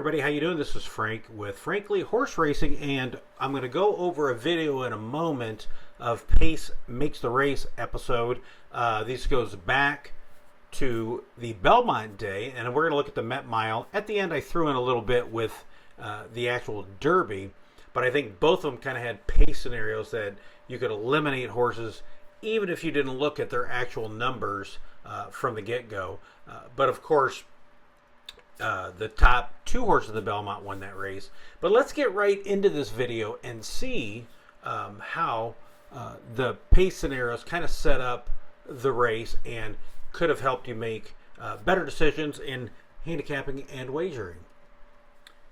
everybody, how you doing? This is Frank with Frankly Horse Racing, and I'm going to go over a video in a moment of Pace Makes the Race episode. This goes back to the Belmont Day, and we're going to look at the Met Mile. At the end, I threw in a little bit with the actual Derby, but I think both of them kind of had pace scenarios that you could eliminate horses even if you didn't look at their actual numbers from the get-go. But of course, the top two horses of the Belmont won that race. But let's get right into this video and see how the pace scenarios kind of set up the race and could have helped you make better decisions in handicapping and wagering.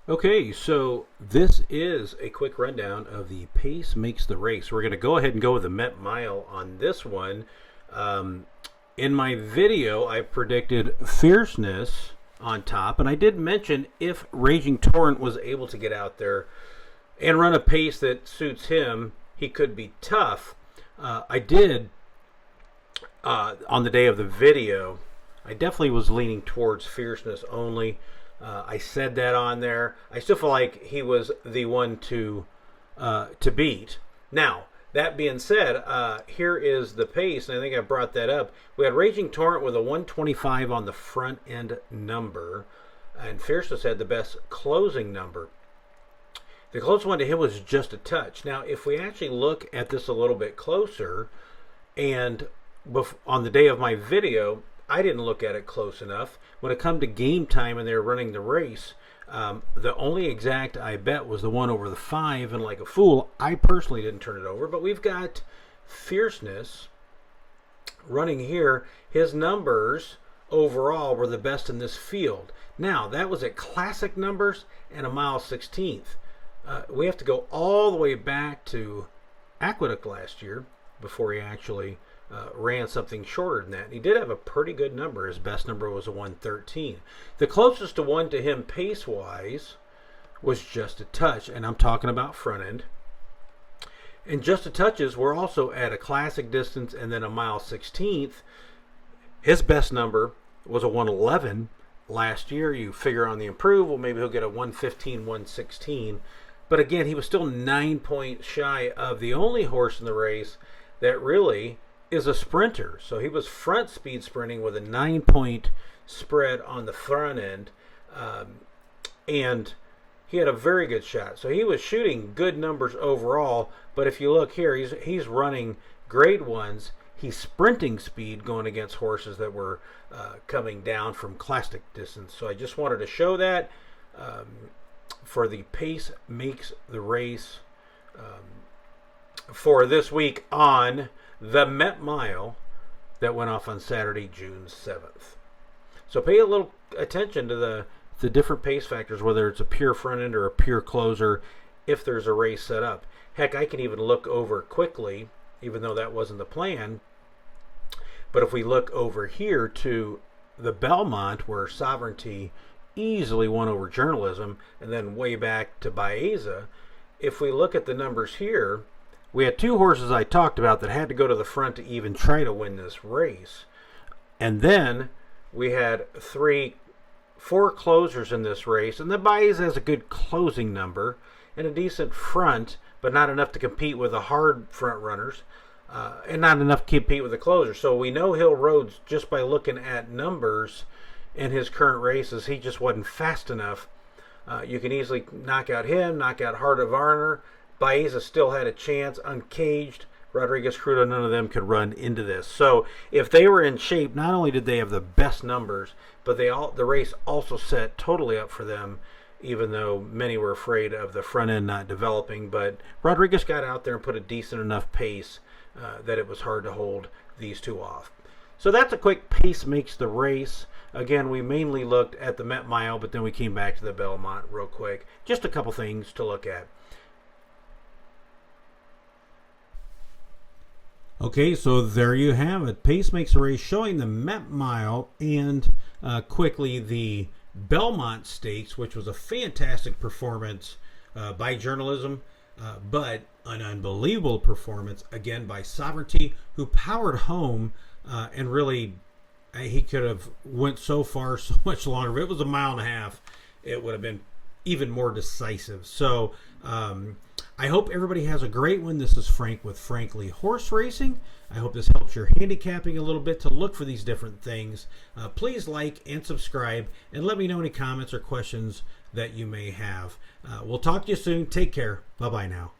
Okay, so this is a quick rundown of the Pace Makes the Race. We're going to go ahead and go with the Met Mile on this one. In my video, I predicted Fierceness on top, and I did mention if Raging Torrent was able to get out there and run a pace that suits him, he could be tough. I did on the day of the video, I definitely was leaning towards Fierceness only. I said that on there. I still feel like he was the one to beat. Now, that being said, here is the pace, and I think I brought that up. We had Raging Torrent with a 125 on the front end number, and Fierceness had the best closing number. The closest one to him was just a touch. Now, if we actually look at this a little bit closer, and on the day of my video, I didn't look at it close enough. When it come to game time and they were running the race, the only exact I bet was the one over the 5, and like a fool, I personally didn't turn it over. But we've got Fierceness running here. His numbers overall were the best in this field. Now, that was at classic numbers and a mile 16th. We have to go all the way back to Aqueduct last year before he actually ran something shorter than that. He did have a pretty good number. His best number was a 113. The closest to one to him pace-wise was Just a Touch, and I'm talking about front end. And Just a Touches were also at a classic distance and then a mile 16th. His best number was a 111 last year. You figure on the improve, well, maybe he'll get a 115, 116. But again, he was still 9 points shy of the only horse in the race that really is a sprinter. So he was front speed sprinting with a 9-point spread on the front end, and he had a very good shot. So he was shooting good numbers overall, but if you look here, he's running grade ones. He's sprinting speed going against horses that were coming down from classic distance. So I just wanted to show that for the Pace Makes the Race for this week on the Met Mile that went off on Saturday, June 7th. So pay a little attention to the different pace factors, whether it's a pure front end or a pure closer, if there's a race set up. Heck, I can even look over quickly, even though that wasn't the plan. But if we look over here to the Belmont, where Sovereignty easily won over Journalism, and then way back to Baeza, if we look at the numbers here, we had two horses I talked about that had to go to the front to even try to win this race. And then we had 4 closers in this race. And the Baeza has a good closing number and a decent front, but not enough to compete with the hard front runners. And not enough to compete with the closers. So we know Hill Roads, just by looking at numbers in his current races, he just wasn't fast enough. You can easily knock out him, knock out Heart of Varner. Baeza still had a chance, uncaged. Rodriguez Crudo, none of them could run into this. So if they were in shape, not only did they have the best numbers, but the race also set totally up for them, even though many were afraid of the front end not developing. But Rodriguez got out there and put a decent enough pace that it was hard to hold these two off. So that's a quick Pace Makes the Race. Again, we mainly looked at the Met Mile, but then we came back to the Belmont real quick. Just a couple things to look at. Okay, so there you have it. Pace Makes a Race showing the Met Mile and quickly the Belmont Stakes, which was a fantastic performance by Journalism, but an unbelievable performance, again, by Sovereignty, who powered home and really, he could have went so far, so much longer. If it was a mile and a half, it would have been even more decisive. So I hope everybody has a great one. This is Frank with Frankly Horse Racing. I hope this helps your handicapping a little bit to look for these different things. Please like and subscribe, and let me know any comments or questions that you may have. We'll talk to you soon. Take care. Bye-bye now.